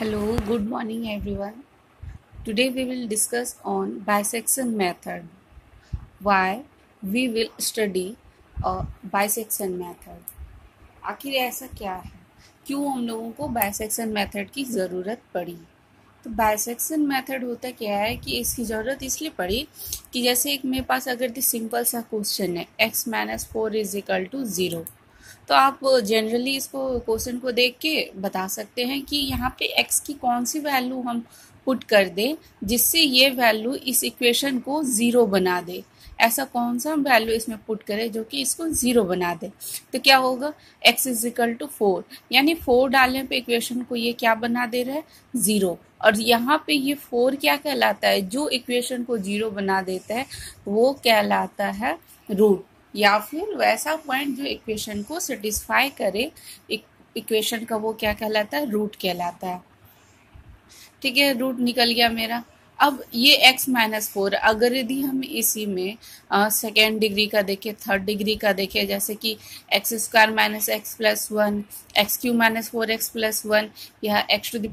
Hello, good morning everyone. Today we will discuss on bisection method. Why we will study bisection method. आखिर ऐसा क्या है, क्यों हम लोगों को बाइसेक्शन मेथड की ज़रूरत पड़ी। तो बाइसेक्शन मेथड होता क्या है कि इसकी ज़रूरत इसलिए पड़ी कि जैसे एक मेरे पास अगर सिंपल सा क्वेश्चन है x-4 इज इक्वल टू 0, तो आप जनरली इसको क्वेश्चन को देख के बता सकते हैं कि यहाँ पे x की कौन सी वैल्यू हम पुट कर दें जिससे ये वैल्यू इस इक्वेशन को ज़ीरो बना दे। ऐसा कौन सा वैल्यू इसमें पुट करें जो कि इसको ज़ीरो बना दे। तो क्या होगा, x इज इक्वल टू 4, यानी 4 डालने पे इक्वेशन को ये क्या बना दे रहा है, ज़ीरो। और यहाँ पे ये 4 क्या कहलाता है, जो इक्वेशन को ज़ीरो बना देता है वो कहलाता है रूट, या फिर वैसा पॉइंट जो इक्वेशन को सेटिस्फाई करे। इक्वेशन का वो क्या कहलाता है, रूट कहलाता है। ठीक है, रूट निकल गया मेरा। अब ये x-4 अगर यदि हम इसी में सेकेंड डिग्री का देखें, थर्ड डिग्री का देखें, जैसे कि x² minus x plus 1, x³ minus 4x plus 1, या x to the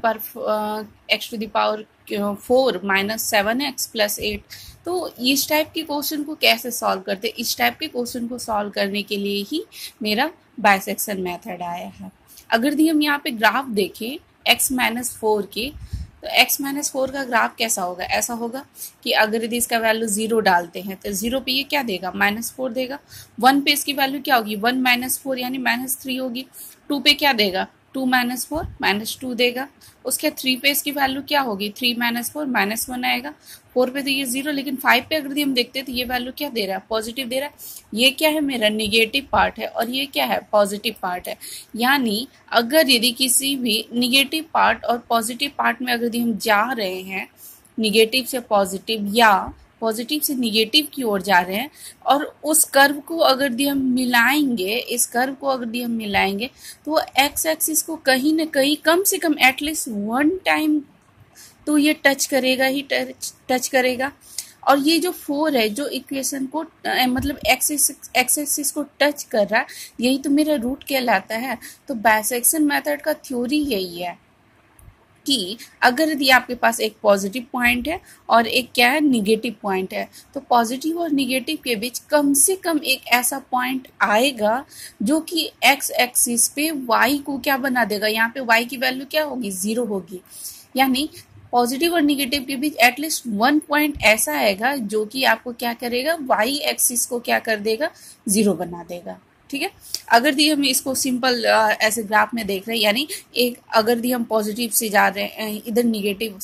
power 4 minus 7x plus 8, तो इस टाइप के क्वेश्चन को कैसे सॉल्व करते हैं। इस टाइप के क्वेश्चन को सॉल्व करने के लिए ही मेरा बाइसेक्शन मेथड आया है। अगर यदि हम यहाँ पे ग्राफ देखें x-4 की, तो x-4 का ग्राफ कैसा होगा, ऐसा होगा कि अगर यदि इसका वैल्यू 0 डालते हैं तो 0 पे ये क्या देगा, -4 देगा। 1 पे इसकी वैल्यू क्या होगी, 1 - 4 यानी -3 होगी। 2 पे क्या देगा, 2 - 4 -2 देगा। उसके 3 पे इसकी वैल्यू क्या होगी, 3 - 4 -1 आएगा। 4 पे तो ये 0, लेकिन 5 पे अगर हम देखते हैं तो ये वैल्यू क्या दे रहा है, पॉजिटिव दे रहा है। ये क्या है, मेरा निगेटिव पार्ट है, और ये क्या है, पॉजिटिव पार्ट है। यानी अगर यदि किसी भी निगेटिव पार्ट और पॉजिटिव पार्ट में अगर हम जा रहे हैं, निगेटिव से पॉजिटिव या पॉजिटिव से निगेटिव की ओर जा रहे हैं, और उस कर्व को अगर दी हम मिलाएंगे, इस कर्व को अगर दी हम मिलाएंगे, तो वो एक्स एक्सिस को कहीं ना कहीं कम से कम एटलीस्ट 1 टाइम तो ये टच करेगा ही टच करेगा। और ये जो 4 है जो इक्वेशन को मतलब एक्स एक्सिस को टच कर रहा है, यही तो मेरा रूट कहलाता है। तो बाइसेक्शन मेथड का थ्योरी यही है कि अगर यदि आपके पास एक पॉजिटिव पॉइंट है और एक क्या है, निगेटिव पॉइंट है, तो पॉजिटिव और निगेटिव के बीच कम से कम एक ऐसा पॉइंट आएगा जो कि एक्स एक्सिस पे वाई को क्या बना देगा, यहाँ पे वाई की वैल्यू क्या होगी, 0 होगी। यानी पॉजिटिव और निगेटिव के बीच एटलीस्ट 1 पॉइंट ऐसा आएगा जो कि आपको क्या करेगा, वाई एक्सिस को क्या कर देगा, 0 बना देगा। ठीक है, अगर दी हम इसको सिंपल ऐसे ग्राफ में देख रहे हैं, यानी एक अगर दी हम पॉजिटिव से जा रहे हैं, इधर निगेटिव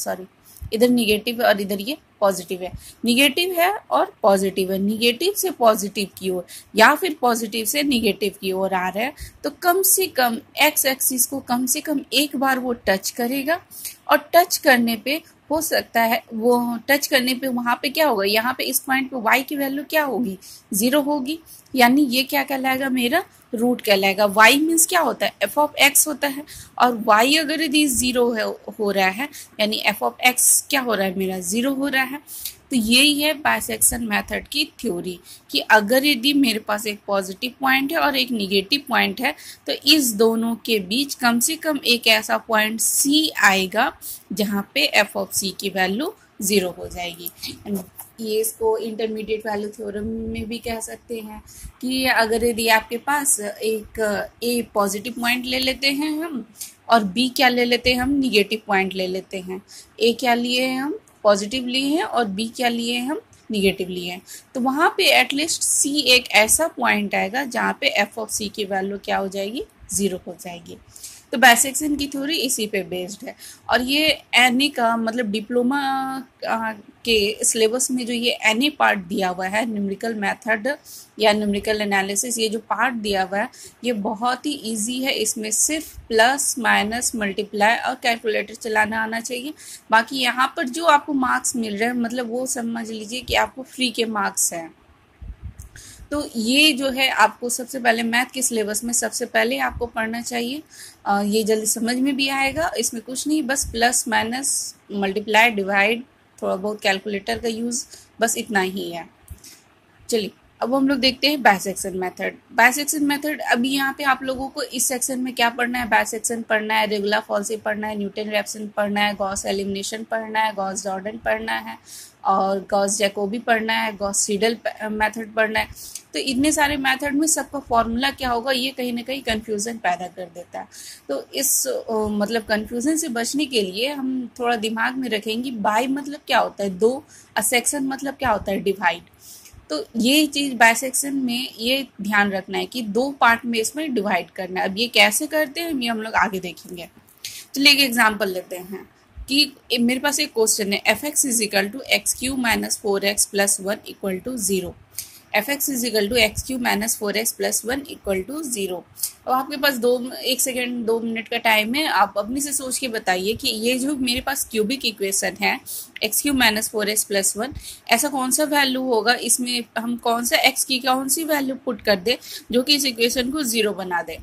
और इधर ये पॉजिटिव है, निगेटिव है और पॉजिटिव है, निगेटिव से पॉजिटिव की ओर या फिर पॉजिटिव से निगेटिव की ओर आ रहा है, तो कम से कम एक्स एक्सिस को कम से कम एक बार वो टच करेगा। और टच करने पे हो सकता है, वो टच करने पे वहां पे क्या होगा, यहाँ पे इस पॉइंट पे y की वैल्यू क्या होगी, 0 होगी। यानी ये क्या कहलाएगा, मेरा रूट कहलाएगा। y मीन्स क्या होता है, f ऑफ x होता है, और y अगर यदि 0 हो रहा है, यानी f ऑफ x क्या हो रहा है, मेरा 0 हो रहा है। तो यही है बाइसेक्शन मेथड की थ्योरी कि अगर यदि मेरे पास एक पॉजिटिव पॉइंट है और एक निगेटिव पॉइंट है, तो इस दोनों के बीच कम से कम एक ऐसा पॉइंट C आएगा जहाँ पे f ऑफ C की वैल्यू 0 हो जाएगी। ये इसको इंटरमीडिएट वैल्यू थ्योरम में भी कह सकते हैं कि अगर यदि आपके पास एक A पॉजिटिव पॉइंट ले लेते हैं हम, और B क्या ले लेते हैं हम, निगेटिव पॉइंट ले लेते हैं। A क्या लिए हैं हम, पॉजिटिव लिए हैं, और B क्या लिए हैं हम, निगेटिव लिए हैं, तो वहाँ पे एटलीस्ट C एक ऐसा पॉइंट आएगा जहाँ पे f ऑफ C की वैल्यू क्या हो जाएगी, 0 हो जाएगी। तो बाइसेक्शन की थ्योरी इसी पे बेस्ड है। और ये एनए का मतलब डिप्लोमा के सिलेबस में जो ये एनए पार्ट दिया हुआ है, न्यूमेरिकल मेथड या न्यूमेरिकल एनालिसिस, ये जो पार्ट दिया हुआ है ये बहुत ही इजी है। इसमें सिर्फ प्लस माइनस मल्टीप्लाई और कैलकुलेटर चलाना आना चाहिए। बाकी यहाँ पर जो आपको मार्क्स मिल रहे हैं, मतलब वो समझ लीजिए कि आपको फ्री के मार्क्स हैं। तो ये जो है आपको सबसे पहले मैथ के सिलेबस में सबसे पहले आपको पढ़ना चाहिए। ये जल्दी समझ में भी आएगा। इसमें कुछ नहीं, बस प्लस माइनस मल्टीप्लाई डिवाइड, थोड़ा बहुत कैलकुलेटर का यूज़, बस इतना ही है। चलिए अब हम लोग देखते हैं बाइसेक्शन मेथड। बाइसेक्शन मेथड अभी यहाँ पे आप लोगों को इस सेक्शन में क्या पढ़ना है, बाइसेक्शन पढ़ना है, रेगुलर फॉल्सी पढ़ना है, न्यूटन रैप्सन पढ़ना है, गॉस एलिमिनेशन पढ़ना है, गॉस जॉर्डन पढ़ना है और गॉस जैकोबी पढ़ना है, गॉस सीडल मेथड पढ़ना है। तो इतने सारे मेथड में सबका फॉर्मूला क्या होगा, ये कहीं ना कहीं कन्फ्यूज़न पैदा कर देता है। तो इस मतलब कन्फ्यूज़न से बचने के लिए हम थोड़ा दिमाग में रखेंगे बाई मतलब क्या होता है दो, सेक्शन मतलब क्या होता है डिवाइड। तो ये चीज़ बाइसेक्शन में ये ध्यान रखना है कि दो पार्ट में इसमें डिवाइड करना है। अब ये कैसे करते हैं ये हम लोग आगे देखेंगे। चलिए एक एग्जांपल लेते हैं कि मेरे पास एक क्वेश्चन है f x is equal to x cube minus 4x plus 1 equal to 0। F x is equal to x cube minus 4x plus 1 equal to 0। और आपके पास 2 मिनट का टाइम है, आप अपने से सोच के बताइए कि ये जो मेरे पास क्यूबिक इक्वेशन है x cube minus 4x plus 1, ऐसा कौन सा वैल्यू होगा, इसमें हम कौन सा एक्स की कौन सी वैल्यू पुट कर दे जो कि इस इक्वेशन को 0 बना दे।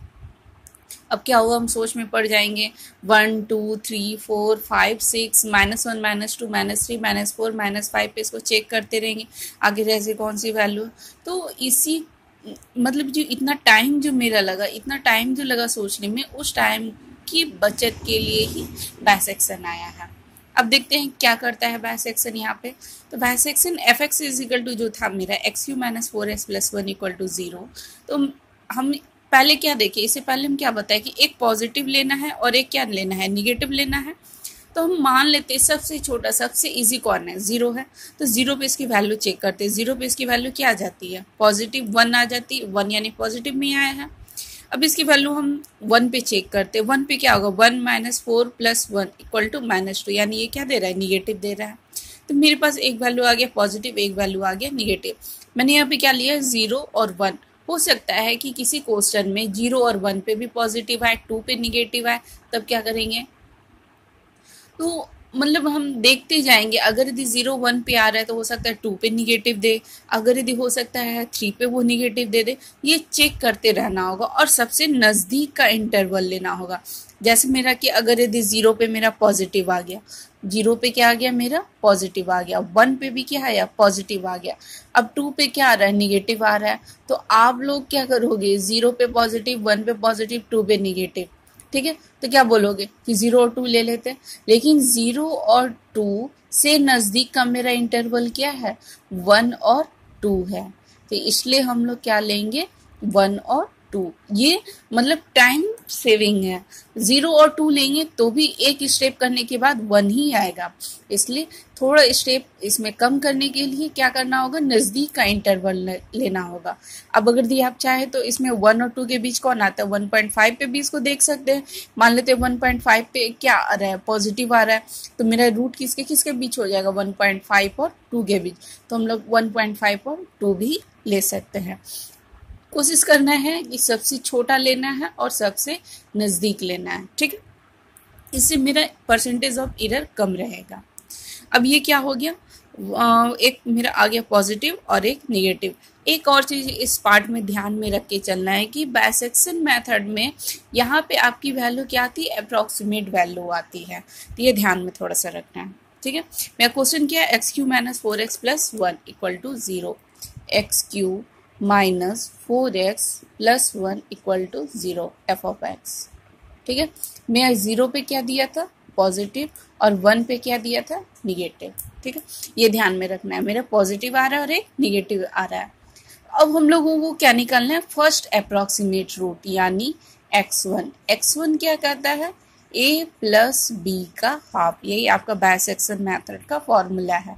अब क्या हुआ, हम सोच में पड़ जाएंगे 1 2 3 4 5 6 -1 -2 -3 -4 -5 पे इसको चेक करते रहेंगे आगे रह कौन सी वैल्यू। तो इसी मतलब जो इतना टाइम जो मेरा लगा, इतना टाइम जो लगा सोचने में, उस टाइम की बचत के लिए ही बाइसेक्शन आया है। अब देखते हैं क्या करता है बाइसेक्शन यहाँ पे। तो bisection f x is equal to जो था मेरा x cube minus 4x plus 1 equal to 0। तो हम पहले क्या देखें, इससे पहले हम क्या बताएं कि एक पॉजिटिव लेना है और एक क्या लेना है, निगेटिव लेना है। तो हम मान लेते हैं सबसे छोटा सबसे इजी कौन है, 0 है। तो 0 पे इसकी वैल्यू चेक करते हैं। 0 पे इसकी वैल्यू क्या आ जाती है, पॉजिटिव 1 आ जाती है, 1 यानी पॉजिटिव में आया है। अब इसकी वैल्यू हम 1 पे चेक करते हैं। 1 पे क्या होगा, 1 - 4 प्लस 1 इक्वल टू -2, यानी ये क्या दे रहा है, निगेटिव दे रहा है। तो मेरे पास एक वैल्यू आ गया पॉजिटिव, एक वैल्यू आ गया निगेटिव। मैंने यहाँ पे क्या लिया, 0 और 1। हो सकता है कि किसी क्वेश्चन में 0 और 1 पे भी पॉजिटिव आए, 2 पे निगेटिव आए, तब क्या करेंगे। तो मतलब हम देखते जाएंगे, अगर यदि 0 1 पे आ रहा है तो हो सकता है 2 पे निगेटिव दे, अगर यदि हो सकता है 3 पे वो निगेटिव दे दे। ये चेक करते रहना होगा और सबसे नज़दीक का इंटरवल लेना होगा। जैसे मेरा कि अगर यदि 0 पे मेरा पॉजिटिव आ गया, 0 पे क्या आ गया मेरा पॉजिटिव आ गया, 1 पे भी क्या आया पॉजिटिव आ गया, अब 2 पे क्या आ रहा है, निगेटिव आ रहा है। तो आप लोग क्या करोगे, 0 पे पॉजिटिव, 1 पे पॉजिटिव, 2 पे निगेटिव, ठीक है। तो क्या बोलोगे कि 0 और 2 ले लेते हैं, लेकिन 0 और 2 से नज़दीक का मेरा इंटरवल क्या है, 1 और 2 है। तो इसलिए हम लोग क्या लेंगे, 1 और 2। ये मतलब टाइम सेविंग है। 0 और 2 लेंगे तो भी एक स्टेप करने के बाद 1 ही आएगा, इसलिए थोड़ा स्टेप इसमें कम करने के लिए क्या करना होगा, नज़दीक का इंटरवल लेना होगा। अब अगर दी आप चाहे तो इसमें 1 और 2 के बीच कौन आता है, 1.5 पे भी इसको देख सकते हैं। मान लेते हैं 1.5 पे क्या आ रहा है, पॉजिटिव आ रहा है, तो मेरा रूट किसके किसके बीच हो जाएगा, 1.5 और 2 के बीच। तो हम लोग 1.5 और 2 भी ले सकते हैं। कोशिश करना है कि सबसे छोटा लेना है और सबसे नज़दीक लेना है, ठीक है। इससे मेरा परसेंटेज ऑफ एरर कम रहेगा। अब ये क्या हो गया, एक मेरा आ गया पॉजिटिव और एक निगेटिव। एक और चीज़ इस पार्ट में ध्यान में रख के चलना है कि बाइसेक्शन मेथड में यहाँ पे आपकी वैल्यू क्या आती है, अप्रॉक्सीमेट वैल्यू आती है। तो ये ध्यान में थोड़ा सा रखना है, ठीक है। मेरा क्वेश्चन क्या है, x cube minus 4x plus 1 equal to 0। X cube minus 4x plus 1 equal to 0 f of x, ठीक है। मैं 0 पे क्या दिया था, पॉजिटिव, और 1 पे क्या दिया था, निगेटिव, ठीक है। ये ध्यान में रखना है, मेरा पॉजिटिव आ रहा है और एक निगेटिव आ रहा है। अब हम लोगों को क्या निकालना है, फर्स्ट अप्रॉक्सीमेट रूट यानी x1। x1 क्या कहता है, a प्लस बी का हाफ। यही आपका बाइसेक्शन मेथड का फॉर्मूला है,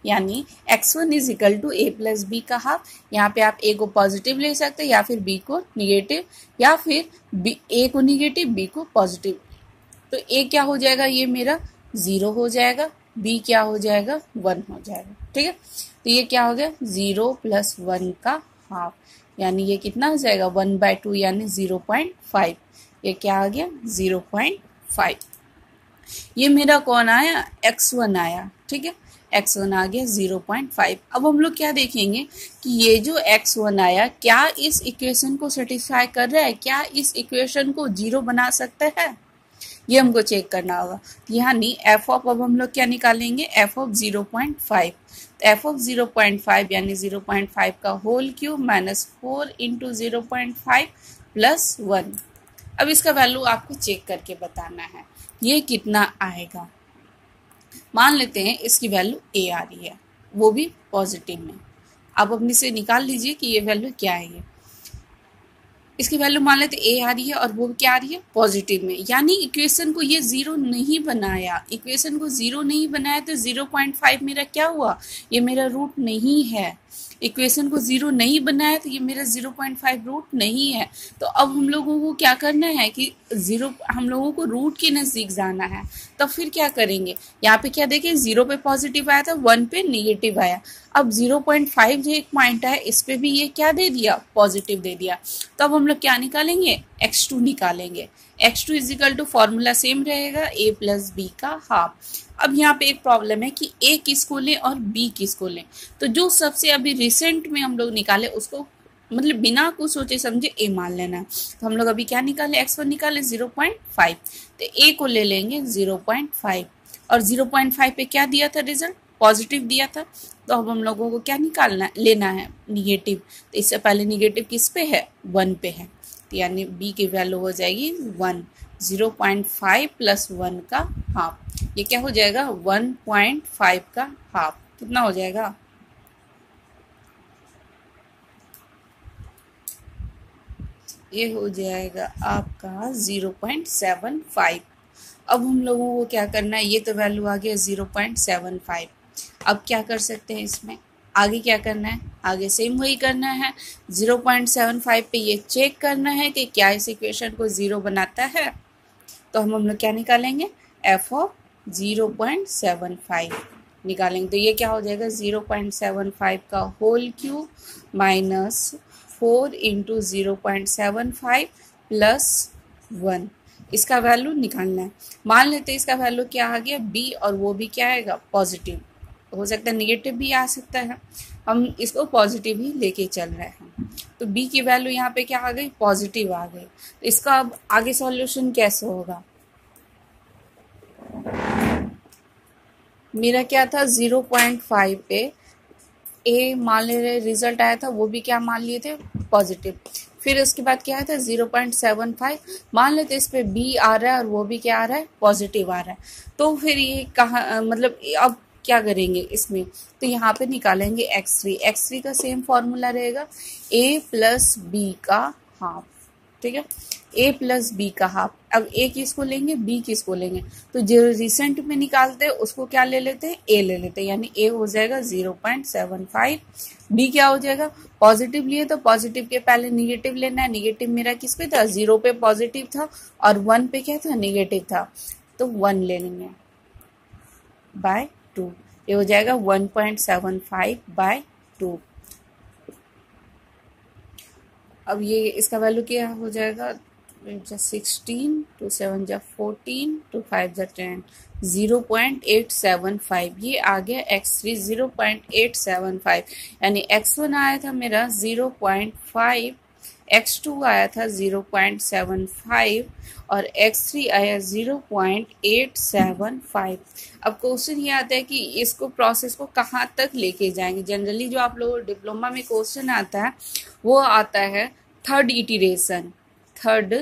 यानी x1 is equal to a plus b का हाफ। यहाँ पे आप a को पॉजिटिव ले सकते हैं या फिर b को निगेटिव, या फिर a को निगेटिव b को पॉजिटिव। तो a क्या हो जाएगा, ये मेरा 0 हो जाएगा, b क्या हो जाएगा, 1 हो जाएगा, ठीक है। तो ये क्या हो गया, 0 प्लस 1 का हाफ, यानी ये कितना हो जाएगा, 1/2 यानी 0.5। ये क्या आ गया, 0.5। ये मेरा कौन आया, x1 आया, ठीक है। x1 आ गया 0.5। अब हम लोग क्या देखेंगे कि ये जो x1 आया क्या इस इक्वेशन को सेटिस्फाई कर रहा है, क्या इस इक्वेशन को 0 बना सकता है। ये हमको चेक करना होगा। यानी एफ ऑफ, अब हम लोग क्या निकालेंगे, एफ ऑफ 0.5। एफ ऑफ 0.5 यानी 0.5 का whole cube minus 4 into 0.5 plus 1। अब इसका वैल्यू आपको चेक करके बताना है ये कितना आएगा। मान लेते हैं इसकी वैल्यू ए आ रही है, वो भी पॉजिटिव में। आप अपने से निकाल लीजिए कि ये वैल्यू क्या है। ये इसकी वैल्यू मान लेते ए आ रही है और वो क्या आ रही है, पॉजिटिव में। यानी इक्वेशन को ये जीरो नहीं बनाया, इक्वेशन को जीरो नहीं बनाया तो 0.5 मेरा क्या हुआ, ये मेरा रूट नहीं है। इक्वेशन को जीरो नहीं बनाया तो ये मेरा 0.5 रूट नहीं है। तो अब हम लोगों को क्या करना है कि जीरो, हम लोगों को रूट के नजदीक जाना है। तब फिर क्या करेंगे, यहाँ पे क्या देखें, 0 पे पॉजिटिव आया था, 1 पे निगेटिव आया। अब 0.5 जो एक पॉइंट है इस पे भी ये क्या दे दिया, पॉजिटिव दे दिया। तो अब हम लोग क्या निकालेंगे, x2 निकालेंगे। x2 is equal to formula same रहेगा, a प्लस बी का हाफ। अब यहाँ पे एक प्रॉब्लम है कि a किसको लें और b किसको लें। तो जो सबसे अभी रिसेंट में हम लोग निकाले उसको मतलब बिना कुछ सोचे समझे a मान लेना है। तो हम लोग अभी क्या निकाले, x1 निकाले 0.5, तो a को ले लेंगे 0.5 और 0.5 पे क्या दिया था रिजल्ट, पॉजिटिव दिया था। तो अब हम लोगों को क्या निकालना लेना है, निगेटिव। तो इससे पहले निगेटिव किस पे है, 1 पे है। तो यानी b की वैल्यू हो जाएगी 1, 0.5 प्लस 1 का हाफ। ये क्या हो जाएगा, 1.5 का हाफ। कितना हो जाएगा, ये हो जाएगा आपका 0.75। अब हम लोगों को क्या करना है, ये तो वैल्यू आ गया 0.75। अब क्या कर सकते हैं इसमें, आगे क्या करना है, आगे सेम वही करना है। 0.75 पे ये चेक करना है कि क्या इस इक्वेशन को जीरो बनाता है। तो हम लोग क्या निकालेंगे, एफ ऑफ 0.75 निकालेंगे। तो ये क्या हो जाएगा, 0.75 का whole cube minus 4 into 0.75 plus 1। इसका वैल्यू निकालना है। मान लेते हैं इसका वैल्यू क्या आ गया, बी, और वो भी क्या आएगा, पॉजिटिव। हो सकता है निगेटिव भी आ सकता है, हम इसको पॉजिटिव ही लेके चल रहे हैं। तो बी की वैल्यू यहाँ पे क्या आ गई, पॉजिटिव आ गई। तो इसका अब आगे सॉल्यूशन कैसे होगा, मेरा क्या था 0.5 पे ए मान ले रहे, रिजल्ट आया था वो भी क्या मान लिए थे, पॉजिटिव। फिर उसके बाद क्या आया था 0.75, मान लेते इस पे बी आ रहा है और वो भी क्या आ रहा है, पॉजिटिव आ रहा है। तो फिर ये कहाँ मतलब अब क्या करेंगे इसमें, तो यहाँ पे निकालेंगे x3। x3 का सेम फॉर्मूला रहेगा, a प्लस बी का हाफ। ठीक है, a प्लस बी का हाफ। अब a किसको लेंगे, b किसको लेंगे, तो जो रिसेंट में निकालते हैं उसको क्या ले लेते हैं, a ले लेते हैं। यानी a हो जाएगा 0.75, b क्या हो जाएगा, पॉजिटिव लिए तो पॉजिटिव के पहले निगेटिव लेना है। निगेटिव मेरा किस पे था, 0 पे पॉजिटिव था और 1 पे क्या था, निगेटिव था। तो 1 ले लेंगे बाय 2, ये हो जाएगा 1.75 बाय 2। अब ये इसका वैल्यू क्या हो जाएगा, 16, 2 7 14, 2 5 10, 0.875। ये आ गया x3 0.875। यानी x1 आया था मेरा 0.5, x2 आया था 0.75 और x3 आया 0.875। अब क्वेश्चन ये आता है कि इसको प्रोसेस को कहाँ तक लेके जाएंगे। जनरली जो आप लोगों डिप्लोमा में क्वेश्चन आता है वो आता है थर्ड इटीरेशन। थर्ड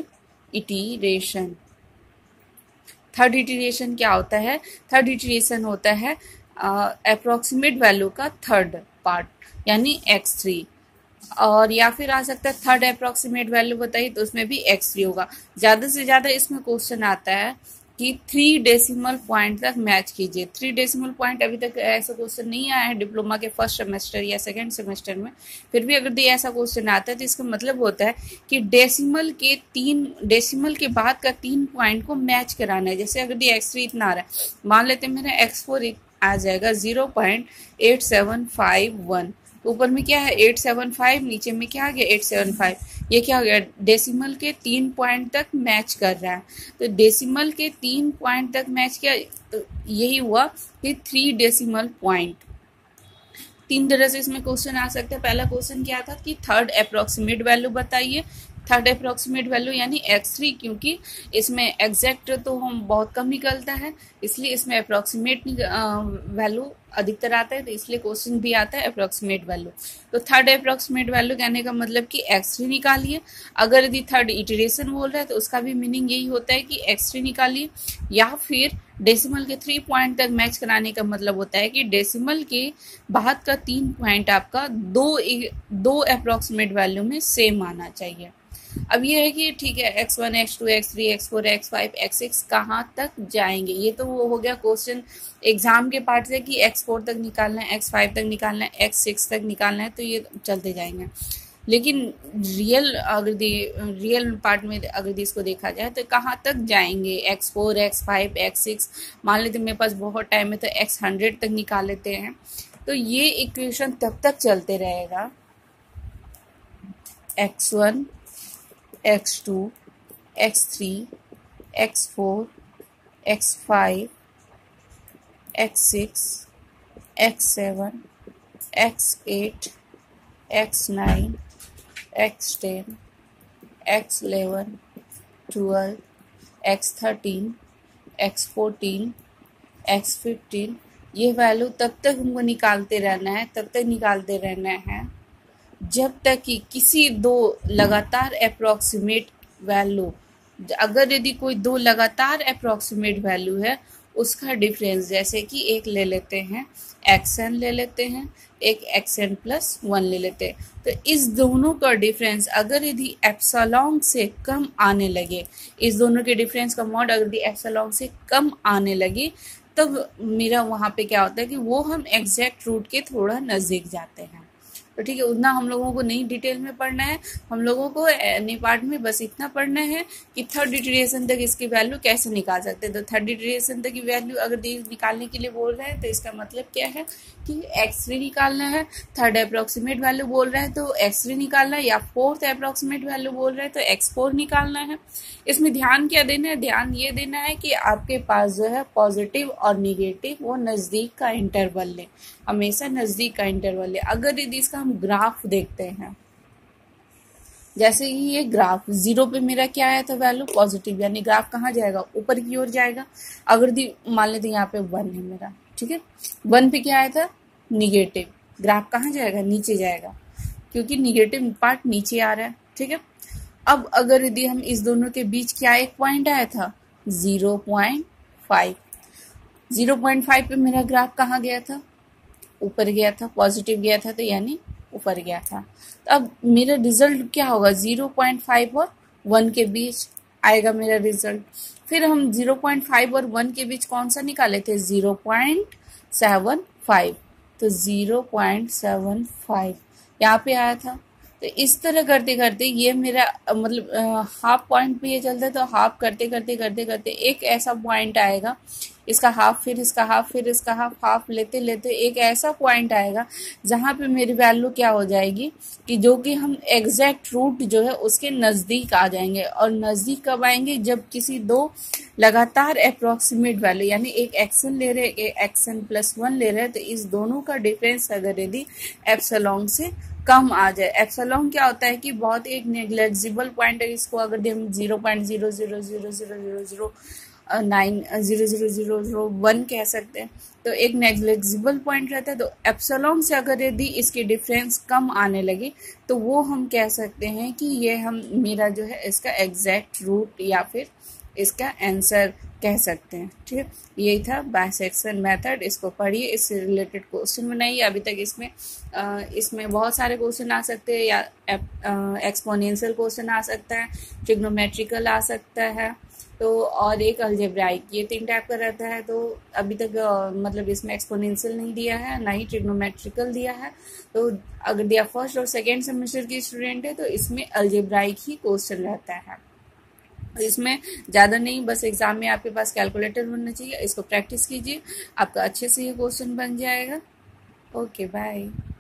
इटीरेशन क्या होता है, थर्ड इटीरेशन होता है अप्रोक्सीमेट वैल्यू का थर्ड पार्ट यानी x3, और या फिर आ सकता है थर्ड अप्रोक्सीमेट वैल्यू बताइए तो उसमें भी x3 होगा। ज़्यादा से ज़्यादा इसमें क्वेश्चन आता है कि 3 डेसिमल पॉइंट तक मैच कीजिए। 3 डेसिमल पॉइंट अभी तक ऐसा क्वेश्चन नहीं आया है डिप्लोमा के फर्स्ट सेमेस्टर या सेकंड सेमेस्टर में। फिर भी अगर ऐसा क्वेश्चन आता है तो इसका मतलब होता है कि डेसिमल के बाद का 3 पॉइंट को मैच कराना है। जैसे अगर x3 इतना आ रहा है, मान लेते हैं मेरा x4 आ जाएगा 0.8751। ऊपर में क्या है 875, नीचे में क्या आ गया 875। ये क्या हो गया, डेसिमल के 3 पॉइंट तक मैच कर रहा है। तो डेसिमल के 3 पॉइंट तक मैच किया तो यही हुआ कि 3 डेसिमल पॉइंट। 3 तरह से इसमें क्वेश्चन आ सकता है। पहला क्वेश्चन क्या था कि थर्ड अप्रोक्सीमेट वैल्यू बताइए, थर्ड अप्रोक्सीमेट वैल्यू यानी x3, क्योंकि इसमें एग्जैक्ट तो हम बहुत कम निकलता है, इसलिए इसमें अप्रोक्सीमेट वैल्यू अधिकतर आता है, तो इसलिए क्वेश्चन भी आता है अप्रोक्सीमेट वैल्यू। तो थर्ड अप्रोक्सीमेट वैल्यू कहने का मतलब कि x3 निकालिए। अगर यदि थर्ड इटरेशन बोल रहा है तो उसका भी मीनिंग यही होता है कि x3 निकालिए, या फिर डेसिमल के 3 पॉइंट तक मैच कराने का मतलब होता है कि डेसिमल के बाद का 3 पॉइंट आपका दो अप्रोक्सीमेट वैल्यू में सेम आना चाहिए। अब ये है कि ठीक है x1 x2 x3 x4 x5 x6 कहाँ तक जाएंगे, ये तो वो हो गया क्वेश्चन एग्जाम के पार्ट से कि x4 तक निकालना है, x5 तक निकालना है, x6 तक निकालना है, तो ये चलते जाएंगे। लेकिन रियल पार्ट में अगर इसको देखा जाए तो कहाँ तक जाएंगे, x4 x5 x6, मान लेते मेरे पास बहुत टाइम है तो x100 तक निकाल लेते हैं। तो ये इक्वेशन तब तक चलते रहेगा x1 x2 x3 x4 x5 x6 x7 x8 x9 x10 x11 12 x13 x14 x15, ये वैल्यू तब तक हमको निकालते रहना है, तब तक निकालते रहना है जब तक कि किसी दो लगातार अप्रोक्सीमेट वैल्यू, अगर यदि कोई दो लगातार अप्रोक्सीमेट वैल्यू है उसका डिफरेंस, जैसे कि एक ले लेते हैं xn ले लेते हैं, एक xn+1 ले लेते हैं, तो इस दोनों का डिफरेंस अगर यदि एप्सिलॉन से कम आने लगे, इस दोनों के डिफरेंस का मॉड अगर यदि एप्सिलॉन से कम आने लगे, तब मेरा वहाँ पे क्या होता है कि वो हम एग्जैक्ट रूट के थोड़ा नज़दीक जाते हैं। तो ठीक है, उतना हम लोगों को नहीं डिटेल में पढ़ना है, हम लोगों को एनी पार्ट में बस इतना पढ़ना है कि थर्ड इटरेशन तक इसकी वैल्यू कैसे निकाल सकते हैं। तो थर्ड इटरेशन तक की वैल्यू अगर निकालने के लिए बोल रहे हैं तो इसका मतलब क्या है कि x3 निकालना है, थर्ड अप्रोक्सीमेट वैल्यू बोल रहा है तो x3 निकालना है, या फोर्थ अप्रोक्सीमेट वैल्यू बोल रहे हैं तो x4 निकालना है। इसमें ध्यान क्या देना है, ध्यान ये देना है कि आपके पास जो है पॉजिटिव और निगेटिव वो नज़दीक का इंटरवल ले, हमेशा नज़दीक का इंटरवल ले। अगर यदि इसका हम ग्राफ देखते हैं, जैसे कि ये ग्राफ 0 पे मेरा क्या आया था वैल्यू पॉजिटिव, यानी ग्राफ कहाँ जाएगा, ऊपर की ओर जाएगा। अगर मान लेते यहाँ पे 1 है मेरा, ठीक है, 1 पे क्या आया था निगेटिव, ग्राफ कहाँ जाएगा, नीचे जाएगा, क्योंकि निगेटिव पार्ट नीचे आ रहा है। ठीक है, अब अगर यदि हम इस दोनों के बीच क्या एक पॉइंट आया था 0.5, 0.5 पे मेरा ग्राफ कहाँ गया था, ऊपर गया था, पॉजिटिव गया था, तो यानी ऊपर गया था। तो अब मेरा रिजल्ट क्या होगा, 0.5 और 1 के बीच आएगा मेरा रिजल्ट। फिर हम 0.5 और 1 के बीच कौन सा निकाले थे, 0.75, तो 0.75 यहाँ पे आया था। तो इस तरह करते करते ये मेरा मतलब हाफ पॉइंट पे ये चलता है, तो हाफ करते करते करते करते एक ऐसा पॉइंट आएगा, इसका हाफ, फिर इसका हाफ, फिर इसका हाफ, हाफ लेते लेते एक ऐसा पॉइंट आएगा जहाँ पे मेरी वैल्यू क्या हो जाएगी कि जो कि हम एग्जैक्ट रूट जो है उसके नज़दीक आ जाएंगे। और नज़दीक कब आएंगे, जब किसी दो लगातार अप्रोक्सीमेट वैल्यू, यानी एक एक्सन ले रहे एक xn+1 ले रहे, तो इस दोनों का डिफरेंस अगर यदि एप्सिलॉन से कम आ जाए। एप्सिलॉन क्या होता है कि बहुत एक नेग्लेजिबल पॉइंट है, इसको अगर हम 0.0000009 कह सकते हैं, तो एक नेग्लेजिबल पॉइंट रहता है। तो एप्सिलॉन से अगर यदि इसकी डिफरेंस कम आने लगे तो वो हम कह सकते हैं कि ये हम मेरा जो है इसका एग्जैक्ट रूट या फिर इसका आंसर कह सकते हैं। ठीक है, यही था बाइसेक्शन मेथड, इसको पढ़िए, इससे रिलेटेड क्वेश्चन बनाइए। अभी तक इसमें बहुत सारे क्वेश्चन आ सकते हैं, या एक्सपोनेंशियल क्वेश्चन आ सकता है, ट्रिग्नोमेट्रिकल आ सकता है, तो और एक अलजेब्राइक, ये 3 टाइप का रहता है। तो अभी तक मतलब इसमें एक्सपोनेंशियल नहीं दिया है, ना ही ट्रिग्नोमेट्रिकल दिया है। तो अगर दिया फर्स्ट और सेकेंड सेमेस्टर की स्टूडेंट है तो इसमें अलजेब्राइक ही क्वेश्चन रहता है। इसमें ज़्यादा नहीं, बस एग्जाम में आपके पास कैलकुलेटर होना चाहिए, इसको प्रैक्टिस कीजिए, आपका अच्छे से ये क्वेश्चन बन जाएगा। Okay, bye.